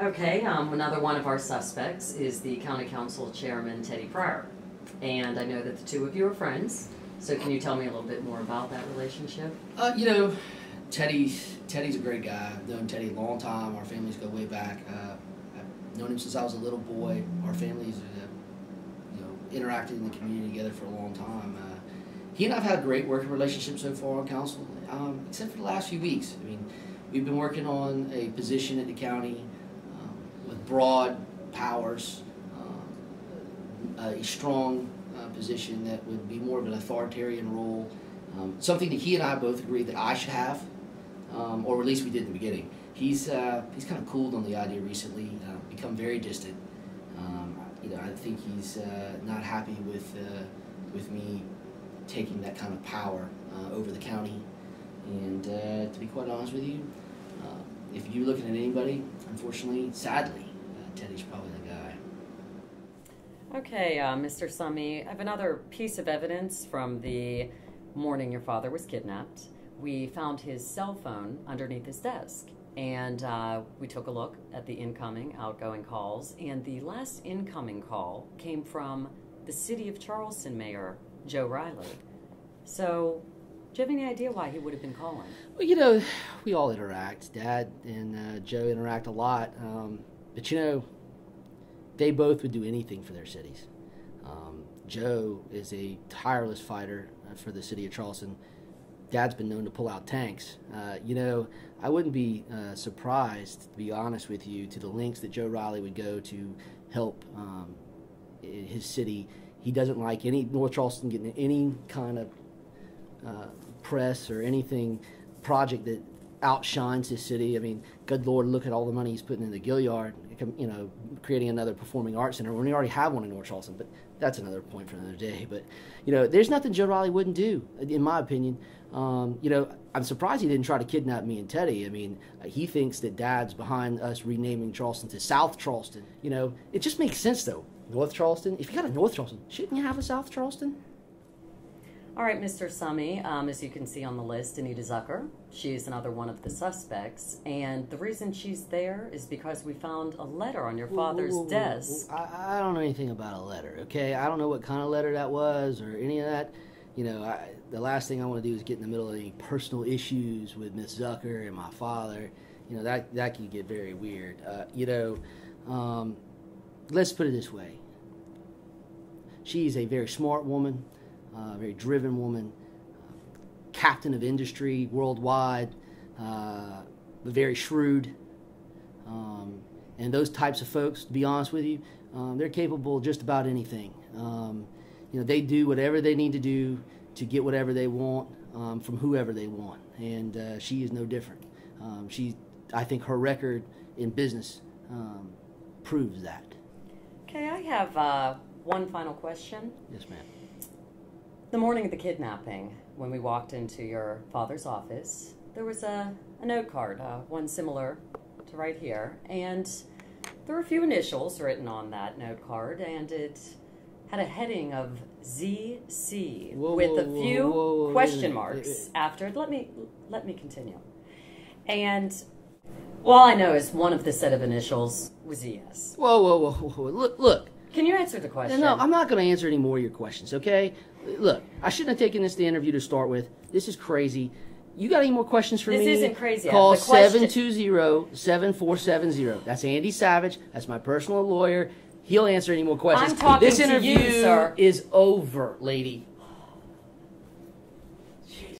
Okay, another one of our suspects is the County Council Chairman, Teddy Pryor. And I know that the two of you are friends, so can you tell me a little bit more about that relationship? You know, Teddy's a great guy. I've known Teddy a long time. Our families go way back. I've known him since I was a little boy. Our families, interacted in the community together for a long time. He and I have had a great working relationship so far on council, except for the last few weeks. I mean, we've been working on a position at the county with broad powers, a strong position that would be more of an authoritarian role, something that he and I both agreed that I should have, or at least we did in the beginning. He's kind of cooled on the idea recently, become very distant. I think he's not happy with me taking that kind of power over the county. And to be quite honest with you, if you're looking at anybody, unfortunately, sadly, Teddy's probably the guy. Okay, Mr. Summey, I have another piece of evidence from the morning your father was kidnapped. We found his cell phone underneath his desk, and we took a look at the incoming, outgoing calls, and the last incoming call came from the City of Charleston Mayor, Joe Riley. So, do you have any idea why he would have been calling? Well, we all interact. Dad and Joe interact a lot. But, they both would do anything for their cities. Joe is a tireless fighter for the city of Charleston. Dad's been known to pull out tanks. I wouldn't be surprised, to be honest with you, to the lengths that Joe Riley would go to help his city. He doesn't like any North Charleston getting any kind of press or anything, project that outshines his city. I mean, good Lord, look at all the money he's putting in the Gilliard, creating another performing arts center when we already have one in North Charleston, but that's another point for another day. But, there's nothing Joe Riley wouldn't do, in my opinion. I'm surprised he didn't try to kidnap me and Teddy. I mean, he thinks that Dad's behind us renaming Charleston to South Charleston. It just makes sense, though. North Charleston, if you got a North Charleston, shouldn't you have a South Charleston? All right, Mr. Summey, as you can see on the list, Anita Zucker. She's another one of the suspects, and the reason she's there is because we found a letter on your father's desk. I don't know anything about a letter, okay? I don't know what kind of letter that was or any of that. The last thing I want to do is get in the middle of any personal issues with Miss Zucker and my father. That can get very weird. Let's put it this way. She's a very smart woman. Very driven woman, captain of industry worldwide, but very shrewd. And those types of folks, to be honest with you, they're capable of just about anything. They do whatever they need to do to get whatever they want from whoever they want. And she is no different. I think her record in business proves that. Okay, I have one final question. Yes, ma'am. The morning of the kidnapping, when we walked into your father's office, there was a note card, one similar to right here, and there were a few initials written on that note card, and it had a heading of ZC with a few question marks after it. Let me continue. And all I know is one of the set of initials was ES. Whoa. Look. Can you answer the question? No, I'm not going to answer any more of your questions, okay? Look, I shouldn't have taken this to the interview to start with. This is crazy. You got any more questions for me? This isn't crazy. Call 720-7470. That's Andy Savage. That's my personal lawyer. He'll answer any more questions. I'm talking this interview to you, sir. is over, lady.